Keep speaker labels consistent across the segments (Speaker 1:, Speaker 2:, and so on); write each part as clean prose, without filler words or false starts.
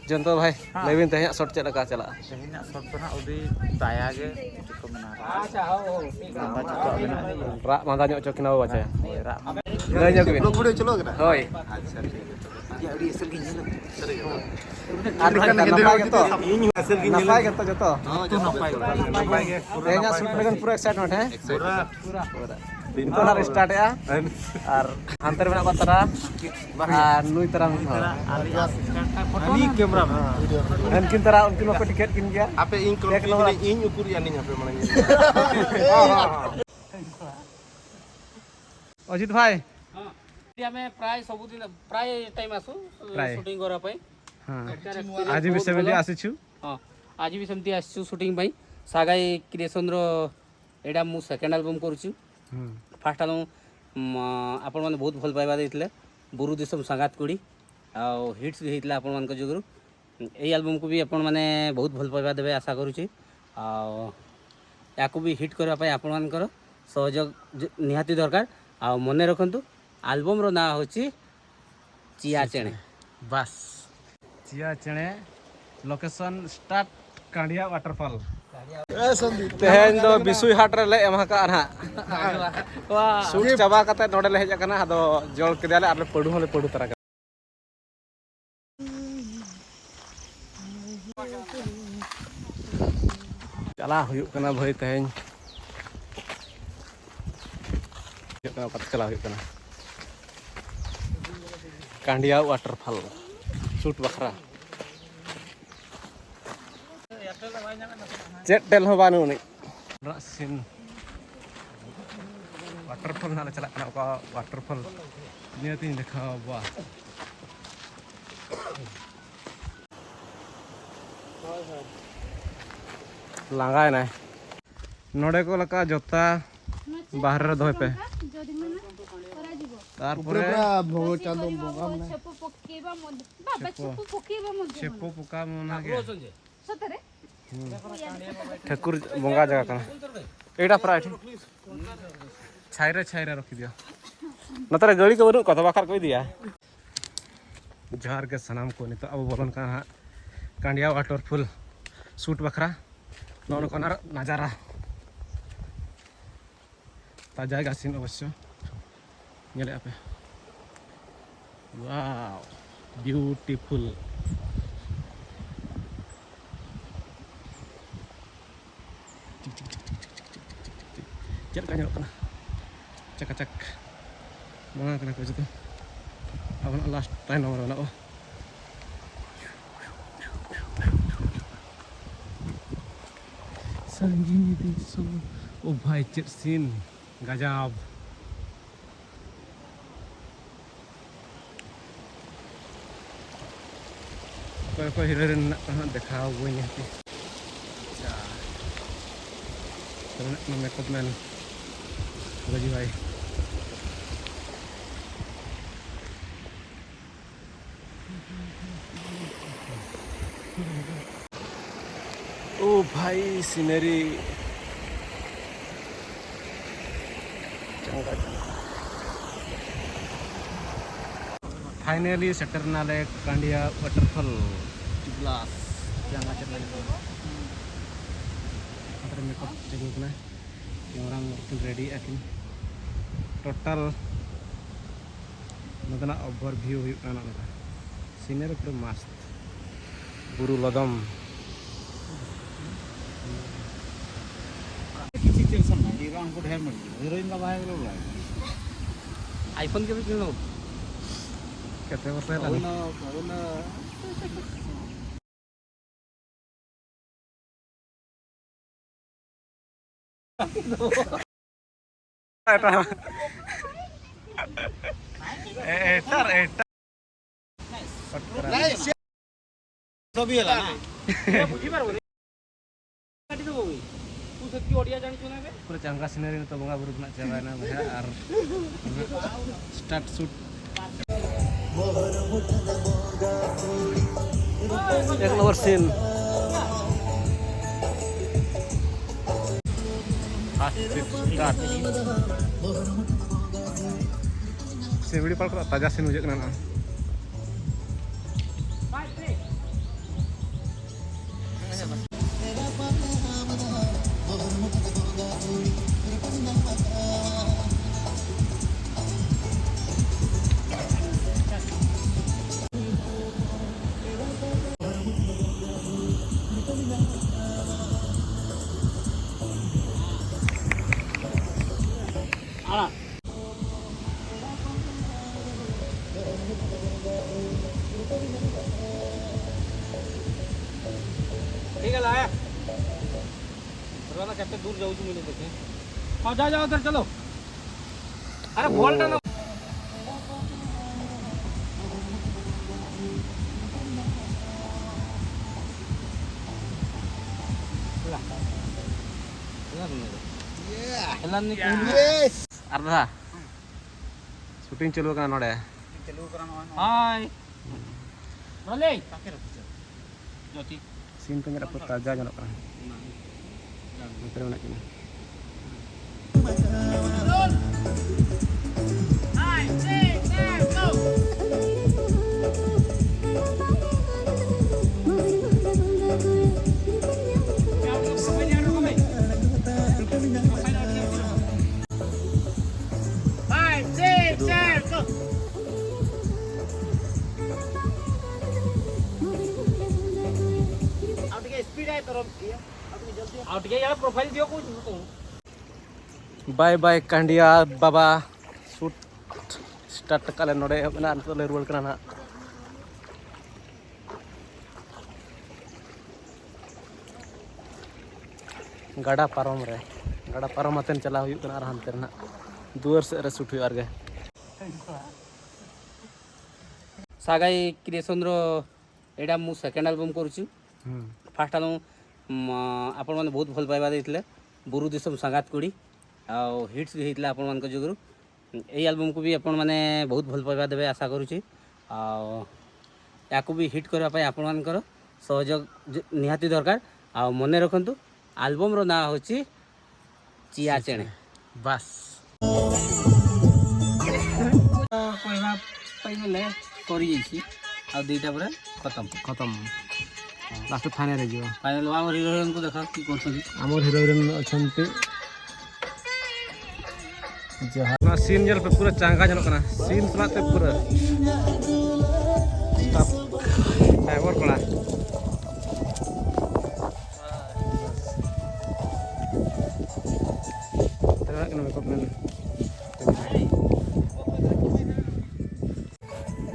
Speaker 1: जंतो भाई लेबिन तेहना शॉट चला का चला
Speaker 2: तेहना शॉट तो ना उदी दाया गे को मना अच्छा हो मांदा चो बिना
Speaker 1: रा मांदा ᱧᱚᱜ ᱪᱚ ᱠᱤᱱᱟ ᱵᱟᱪᱮ
Speaker 2: रा
Speaker 1: ᱞᱟᱹᱭ ᱧᱚᱜ ᱵᱤᱱ
Speaker 3: लोग वीडियो चलो करा
Speaker 1: ᱦᱳᱭ
Speaker 3: अच्छा ठीक है या अड़ी असल की झलक सर
Speaker 1: ᱟᱨ ᱱᱟᱯᱟᱭ ᱜᱮᱛᱚ
Speaker 3: ᱤᱧ असल की
Speaker 1: ᱱᱟᱯᱟᱭ ᱜᱮᱛᱚ ᱡᱚᱛᱚ
Speaker 3: हां जो नपाय गे
Speaker 1: ᱛᱮᱦᱮᱧᱟᱜ ᱥᱩᱴ ᱞᱟᱜᱟᱱ ᱯᱩᱨᱟᱹ ᱮᱠᱥᱟइᱴᱢᱮंट ᱦᱮ
Speaker 3: पूरा
Speaker 1: ᱱᱤᱛᱚᱜ ᱦᱟᱸᱜ ᱥᱴᱟर्ᱴ ᱮᱜᱼᱟ ᱟᱨ ᱦᱟᱱᱛᱮ ᱨᱮ ᱢᱮᱱᱟᱜ ᱠᱚᱣᱟ ᱛᱟᱨᱟ ᱟᱨ ᱱᱩᱭ ᱛᱟᱨᱟ ᱢᱤᱫ ᱦᱚᱲ
Speaker 3: अनि कैमरा
Speaker 1: ᱩᱱᱠᱤᱱ ᱛᱟᱨᱟ ᱩᱱᱠᱤन ᱢᱟᱠᱚ ᱴᱤᱠᱮᱴ ᱠᱤᱱ ᱜᱮᱭᱟ
Speaker 3: आपे इन क्लोज इन उकुरी आनी आपे माने
Speaker 1: अजित भाई
Speaker 4: ଆମେ ପ୍ରାୟ ସବୁଦିନ ପ୍ରାୟ ଟାଇମ୍ ଆସୁ ସୁଟିଂ କରିବା ପାଇଁ।
Speaker 1: आज भी सेमली आसीछु
Speaker 4: ହଁ ଆଜି ବି ସେମିତି ଆସିଛୁ ସୁଟିଂ ପାଇଁ। ସାଗାଇ କ୍ରିଏସନ୍ର ଏଇଟା ମୁଁ ସେକେଣ୍ଡ ଆଲବମ୍ କରୁଛି। ଫାର୍ଷ୍ଟ ଆଲବମ୍ ଆପଣମାନେ ବହୁତ ଭଲ ପାଇବା ଦେଇଥିଲେ, ବୁରୁ ଦିଶମ ସାଙ୍ଗାତ କୁଡ଼ି ଆଉ ହିଟ୍ସ ବି ହେଇଥିଲା ଆପଣମାନଙ୍କ ଯୋଗୁଁ। ଏଇ ଆଲବମ୍କୁ ବି ଆପଣମାନେ ବହୁତ ଭଲ ପାଇବା ଦେବେ ଆଶା କରୁଛି। ଆଉ ୟାକୁ ବି ହିଟ୍ କରିବା ପାଇଁ ଆପଣମାନଙ୍କର ସହଯୋଗ ନିହାତି ଦରକାର। ଆଉ ମନେ ରଖନ୍ତୁ ଆଲବମ୍ର ନାଁ ହେଉଛି ଚିଆ ଚେଣେ।
Speaker 1: बस चिया चेणे लोकेशन स्टार्ट कांडिया वाटरफॉल तेहेन दो बिसुई हाट रे ले एमा का ना शूट चाबा कते नोडे ले हेज कना आदो जोल केदाले आर पडू होले पडू तरा चला हुयु कना भाई तेहेन हुयु कना पत चला हुयु कना कांडिया वाटरफॉल शूट बखरा चेट टेल हो बानु नि सीन वाटरफॉल नाले चला कना का वाटरफॉल नियति देखा बा लांगाय ना नोडे को लका जोता बाहर रे दोय पे तारपरे
Speaker 3: भोग चांदो बोगा में
Speaker 5: छेपो पकेबा मद बाबा छेपो पकेबा मद
Speaker 1: छेपो पुका मना के
Speaker 5: सतरे
Speaker 1: ठेकुर बोंगा जगह कना एटा प्राय छाइरे रखी दिया नतरे गड़ी को बनु कत बाखर कोई दिया जोहार के सनाम को नितो अब बोलन का कांडिया वाटरफॉल शूट बखरा नौन कोनार नजारा ताजा गासिन अवश्य ñele ape wow beautiful cek kanya kana cak mana kana ko jitu awan last time nomor mana oh sanggini di so oh bhai cek scene gajab कोई हिरोइन देखा हुआ नहीं थी मेकअप मैन जी भाई ओ भाई सीनरी फाइनली सेटर नाले कांडिया waterfall glass jangan cek lagi antara makeup cekuk na orang working ready akin total nadana overview huyuk kana nada scenery pura mast buru lodom
Speaker 2: किसी टेंशन नहीं हीरो हमको ढेर मिल गया हीरोइन का भाई लोग
Speaker 4: आईफोन के भी किन लो
Speaker 1: kete वर्ष है
Speaker 3: सभी हला ना
Speaker 4: बुझी पारबो काटी दबो तू सेती ओडिया जानि छु ना बे
Speaker 1: पूरा चंगा सीनरी तो बंगा बुरु ना चाबा ना भैया और स्टार्ट शूट एक नंबर सीन स्टार्ट सेवड़ी पाल ताजा सीन बुझे ना
Speaker 4: कैसे दूर जाऊँ मुझे देखे हाँ जाओ जाओ उधर चलो अरे बॉल ना
Speaker 1: अर्धा शूटिंग चलू का नोड़े
Speaker 4: हाय रोले ज्योति
Speaker 1: सीन पे मेरा पुत्र जा जनों का मित्र में किना
Speaker 4: प्रोफाइल दियो कुछ
Speaker 1: बाय बाय कांडिया बाबा शूट स्टार्ट काले नोड़े ना तो ले रुआल करना गाड़ा पारम आतेन चला हुई करना हानते ना दुआर से रे शूट हुई आरगे
Speaker 4: सागाई क्रिएशन रो एडा मु सेकंड एल्बम करूछु फर्स्ट एल्बम आपण माने बहुत भल पाइबा देथिले बुरु दिसम संगात कोडी आ हिट्स भी हेतला आपण मान को जोगरु एई एल्बम को भी आपण माने बहुत भल पाइबा देबे आशा करूछि आ याकू भी हिट करबा पय आपण मान कर सहयोग निहाती दरकार आ मने रखंतु एल्बम रो ना होछि चिया चेणे
Speaker 1: बस
Speaker 4: पहिला पहिले करि जैछि आ दुईटा पर खत्म
Speaker 1: लास्ट फाइनल जो
Speaker 4: फाइनल हमर हीरोइन को देखा की करछथि
Speaker 1: आमर हीरोइन अछंती जहां सीन जल पे पूरा चांगा जल कना सीन सलाते पूरा स्टाफ ड्राइवर कोला तेरा कना makeup man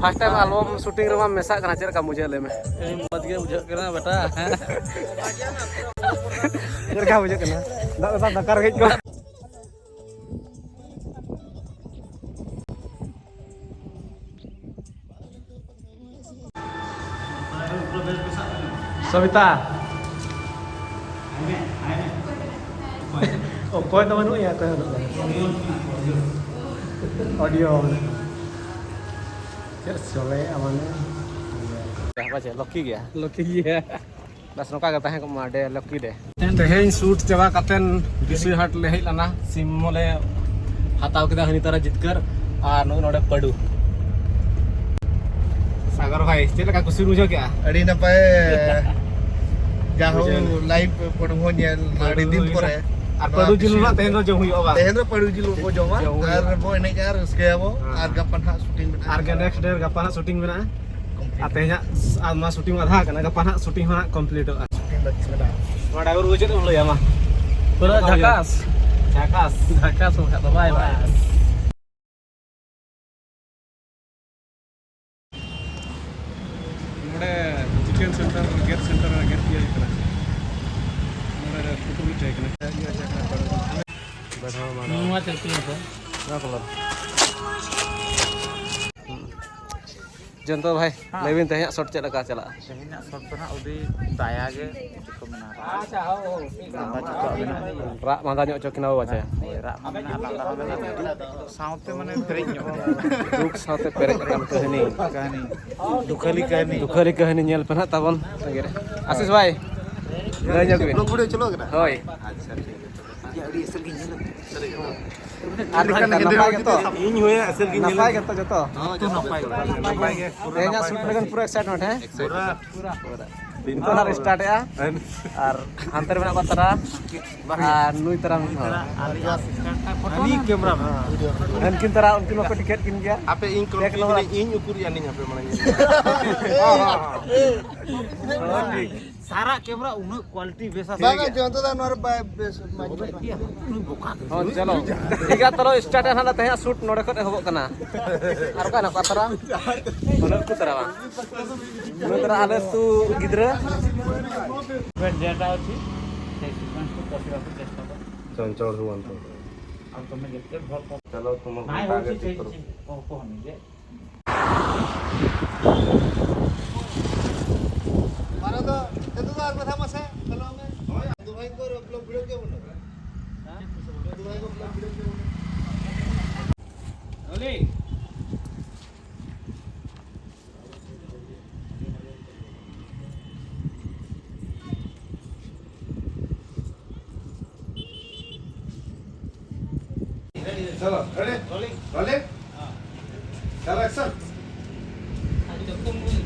Speaker 1: first time album shooting रे मेसा कना चेर का मुझे ले में मत के बुझ करना बेटा चेर का बुझ करना दा दकार हेज को सविता ओ कोई तो बनु या कोई ऑडियो चले अमाने apa sih Loki ya bas noka kata he ko made Loki de teheñ shoot chaba katen bisui hat le hej lana sim mole hataw keda hani tara jitkar ar no node padu sagar bhai chela ka kusi bujo kya
Speaker 3: adi napai jaho live padu ho nyel adi din pore
Speaker 1: ar padu jilu na teheñ ro jom huyo ba
Speaker 3: teheñ ro padu jilu ko joma ar bo enai jar uske abo ar gapan ha shooting bena
Speaker 1: ar ga next day gapan ha shooting bena atenya ama shooting adha kana gapan ha shooting ha complete ho ma driver ujit lo ya mah pura jakas ho kata bye bye node chicken center get kiya ikana node photo bi check na बैठा मारा
Speaker 4: नुआ चलती है तो
Speaker 1: ना colour जंतो भाई Lewin तहे shot चला का चला
Speaker 2: तेहिना शॉट पर उदी दाया गे को मना
Speaker 4: अच्छा हो
Speaker 2: लंबा चुका बना
Speaker 1: रा मांदा ᱧᱚᱜ चकिना बाचे
Speaker 2: रा मना लाला बना साउते माने पेरेज ᱧᱚᱜ
Speaker 1: दुख साथे पेरेज कान कहनी दुखली कहनी नेल पे ना तबन आशीष भाई लय ᱧᱚᱜ बिन
Speaker 3: वीडियो चलो करा
Speaker 1: होय
Speaker 3: अच्छा ठीक
Speaker 1: ᱟᱨ ᱱᱟᱯᱟᱭ ᱜᱮᱛᱚ ᱤᱧ ᱦᱚᱭ ᱟᱥᱮᱞ ᱜᱤᱧ ᱱᱟᱯᱟᱭ ᱜᱮᱛᱚ ᱡᱚᱛᱚ
Speaker 2: नपाय गे
Speaker 1: ᱛᱮᱦᱮᱧ ᱥᱩᱴ ᱞᱟᱜᱟᱱ ᱯᱩᱨᱟᱹ ᱮᱠસાઇᱴᱢᱮᱱᱴ ᱦᱮ ᱯᱩᱨᱟ ᱱᱤᱛᱚᱜ ᱦᱟᱨ ᱥᱴᱟर्ट ᱮᱜᱼᱟ ᱟᱨ ᱦᱟᱱᱛᱮ ᱨᱮ ᱢᱮᱱᱟᱜ ᱠᱚ ᱛᱟᱨᱟ ᱟᱨ ᱱᱩᱭ ᱛᱟᱨᱟ ᱢᱤᱫ ᱦᱚᱲ
Speaker 3: ani camera
Speaker 1: ᱩᱱᱠᱤᱱ ᱛᱟᱨᱟ ᱩᱱᱠᱤᱱ ᱢᱟᱠᱚ ticket kin gया
Speaker 3: ape ing ko ing ukur ya ning ape mana
Speaker 2: सारा कैमरा उन क्वालिटी बेसा
Speaker 3: baga jonto da nor ba bes
Speaker 1: ᱦᱚᱸ चलो ᱴᱷᱤᱠ ᱜᱮᱭᱟ ᱛᱟᱞᱚ ᱥᱴᱟर्ट ᱮᱱᱟ ᱛᱮᱦᱮᱧ ᱥᱩᱴ ᱱᱚᱰᱮ ᱠᱷᱚᱱ ᱮᱦᱚᱵᱚᱜ ᱠᱟᱱᱟ ᱟᱨ ᱚᱠᱟ ᱱᱟᱠᱚ ᱛᱟᱨᱟ ᱚᱱᱟ ᱠᱚ ᱛᱟᱨᱟ ᱵᱟᱝ ᱱᱩᱭ ᱛᱟᱨᱟ ᱟᱞᱮ ᱛᱩ ᱜᱤᱫᱽᱨᱟᱹ
Speaker 4: डेटा अच्छी से सीक्वेंस को पसिबा को चेष्टा
Speaker 1: चंचल हुअନ୍ତୁ
Speaker 2: ଆଉ ତମେ ଯେତେ ଭଲ
Speaker 1: चलो तुम
Speaker 2: ନାଇଁ ହଉଛି ସେଇଠି କହନି ଯେ
Speaker 3: मारो तो तेतु बार कथा मसे चलो हमें दो भाई को ब्लॉग वीडियो के बनो हां दो भाई को ब्लॉग वीडियो के बनो
Speaker 4: ओली
Speaker 3: चलो रेडी रोलिंग रोलिंग चलो एक्शन
Speaker 4: अभी तक तो मुझे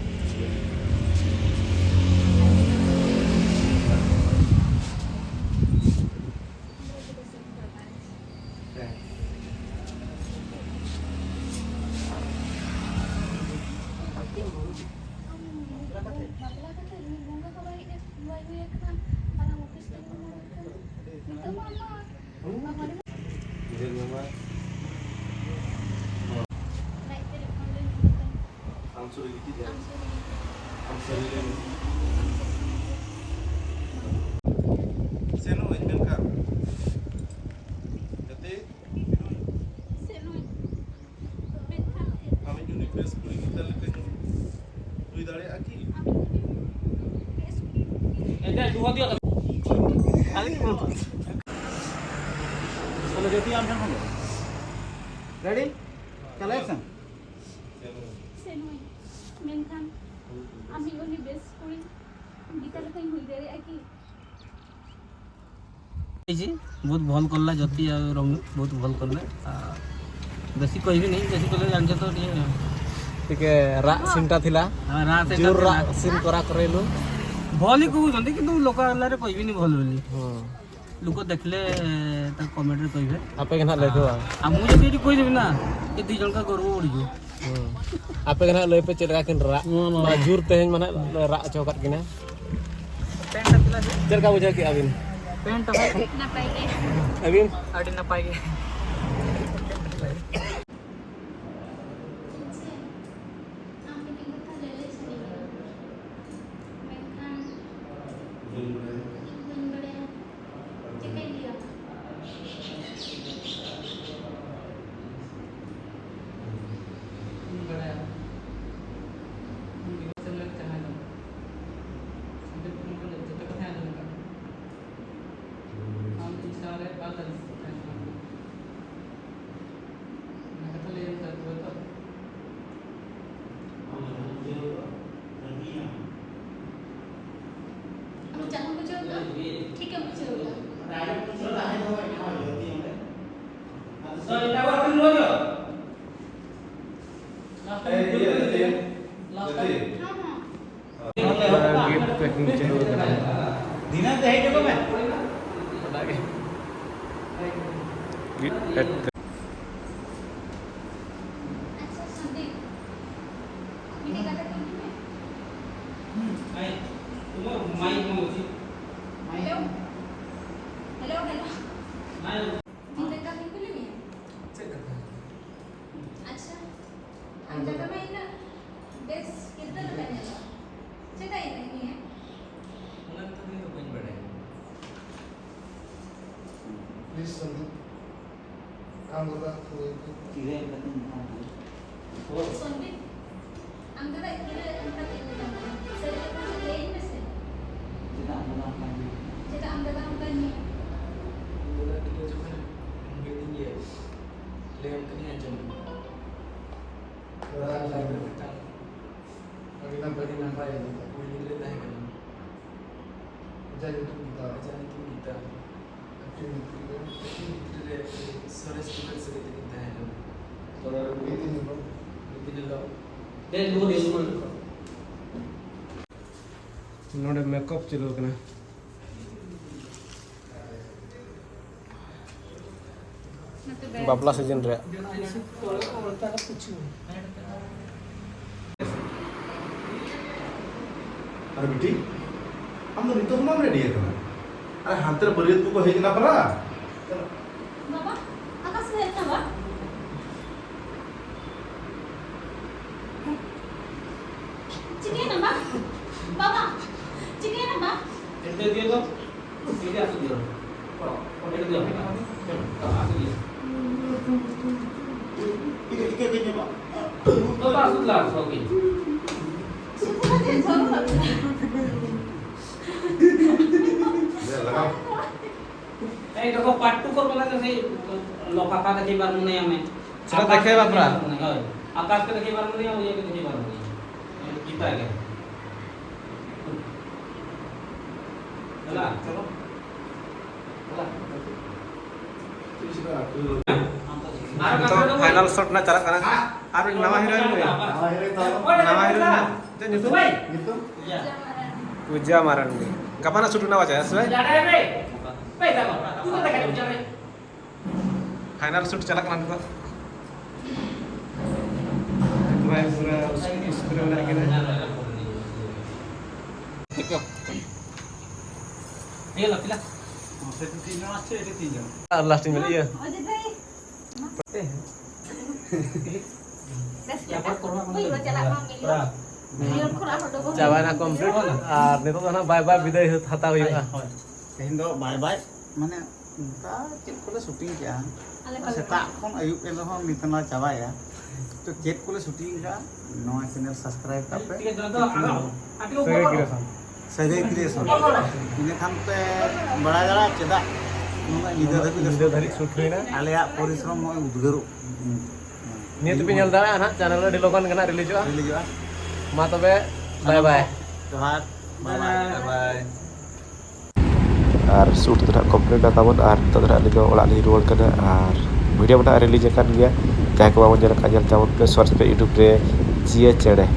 Speaker 3: सेनो इंजन का जते हम यूनिट बेस कुड़ी किता लेके दुई दाड़े आकी
Speaker 4: एटा दुहो दियो खाली
Speaker 2: চলো যেটি আমরা হলো রেডি চলো অ্যাকশন
Speaker 5: मेनखान আমি উনি বেস করি গীতার কই হই দেরে আকি
Speaker 4: जी बहुत भल करला जति आ रंग बहुत भल करले बेसी कहबी नहीं बेसी कहले जान तो
Speaker 1: टिके रा सिनटा थिला
Speaker 4: रा से
Speaker 1: जोर रा सिन करा करेलु
Speaker 4: भल ही कहउछन किंतु लोक हल्ला रे कहबी नहीं भल बोली
Speaker 1: हां
Speaker 4: लोक देखले त कमेंट रे कहबे
Speaker 1: आपे केना लेखो
Speaker 4: आ मु जति कहि देबी ना ए दी जन का गर्व उड़ी जो
Speaker 1: आपे केना लय पे चलरा किन रा जोर तेहन माने रा चौकट किना
Speaker 4: पेंट तिला
Speaker 1: चल का बुझा कि अबिन
Speaker 4: पेंट
Speaker 5: ना पाइगे
Speaker 1: अबिन
Speaker 4: आड़ी ना पाएगे
Speaker 5: আমি কি কথা লেলে ছড়ি मेनखान दिन बड़े चिके दिया
Speaker 4: बड़ा से लग चाहे तो संदीप को जब तक है ना हम सारे बात है मैं कहता ले तो
Speaker 5: हम चाहूं कुछ होगा ठीक है मुझे होगा
Speaker 4: सर इटा बार फिर लो जो लास्ट
Speaker 5: हां हां
Speaker 1: गिफ्ट पैकिंग चलो
Speaker 2: দিনা দেই দেবো मैं
Speaker 1: गिफ्ट
Speaker 5: अच्छा संदीप मेरी कथा कौन है
Speaker 4: आई तुम्हारा माइक मोची
Speaker 5: हेलो हेलो हेलो
Speaker 4: माइक
Speaker 5: दिन का बिल्कुल नहीं है अच्छा हम जगह में ना बेस कितना लगाने का जगह ही नहीं है
Speaker 4: उन्हें तो नहीं तो कुछ बड़ा है
Speaker 3: प्लीज संदीप काम करता
Speaker 2: কিরে এটা তুমি
Speaker 5: संदीप हम जगह इतने अंतर कितना सर के पास ले में से
Speaker 2: যেটা আমরা পাই
Speaker 5: जगह हम जगह हम करनी है
Speaker 4: बोला कि जो है मीटिंग है ले हम कहीं आ जाओ
Speaker 3: अभी ना बड़ी ना पाए
Speaker 4: कोई नहीं लेता है कहीं
Speaker 3: जाए तो गीता
Speaker 4: जाने की गीता
Speaker 3: एक्टिविटी
Speaker 4: सरस स्टूडेंट से लेते गीता है लोग
Speaker 3: और मीटिंग में
Speaker 4: मीटिंग लो दे दो देश में
Speaker 1: नोडे मेकअप चलो कना बाबला सीजन रे
Speaker 3: अरे बेटी हम तो नितो हम रेडी है कना अरे हांतर बरियत को हेज ना परा
Speaker 5: बाबा आकाश से ना बा चिके ना बा बाबा चिके ना बा
Speaker 4: दे दियो तो सीधे आसो दियो এই দেখো পাট্টু করব না সেই লফাফা দেখিবার মনে আমি
Speaker 1: সেটা দেখে বাপরা
Speaker 4: হয় আকাশ কে দেখিবার মনে আর ইয়ে কে দেখিবার মনে গীতা কে চলা চলো
Speaker 1: तो फाइनल शॉट ना चला करना आप नवा हीरोइन पे नवा हीरोइन ते नितु
Speaker 3: Gitu.
Speaker 1: पूजा मारन नी कपाना शूट नवा जाय असवे फाइनल शूट चला करना तो भाई पूरा इस पूरा बना के
Speaker 4: ठीक है ये ला पिला
Speaker 1: लास्ट में ये
Speaker 5: अजय भाई
Speaker 4: Ya, Pak, kurang
Speaker 5: Wih, baca lah Bang Milion. Milion kurang foto gua.
Speaker 1: चाबाना कंप्लीट और नितो तो ना बाय बाय विदाई हता हुआ
Speaker 2: तेहन दो बाय बाय माने उनका चेक कोले शूटिंग किया
Speaker 5: Ale
Speaker 2: सेता खन आयुब एलो हम नितना चाबाया तो चेक कोले शूटिंग का नवा चैनल सब्सक्राइब करपे सगे क्रिएशन इने खान पे बड़ा जरा चेदा नुना निदा धबी
Speaker 1: वीडियो धरी शूट हुईना
Speaker 2: आलेया परिश्रम मोय उद्गारू
Speaker 1: नित पे नेल दाड़ा ना चैनल रे लोगन गना रिलीज हुआ
Speaker 2: रिलीजवा
Speaker 1: मा तबे बाय बाय
Speaker 2: जोहार बाय बाय
Speaker 6: और शूट तो कम्प्लीट ताबन और तो अली दो ओला ली रोल करना और वीडियो बना रिलीज कर गया जहाँ को बाबन जरा काजल चावल पे सर्च पे यूट्यूब रे जिया चेड़े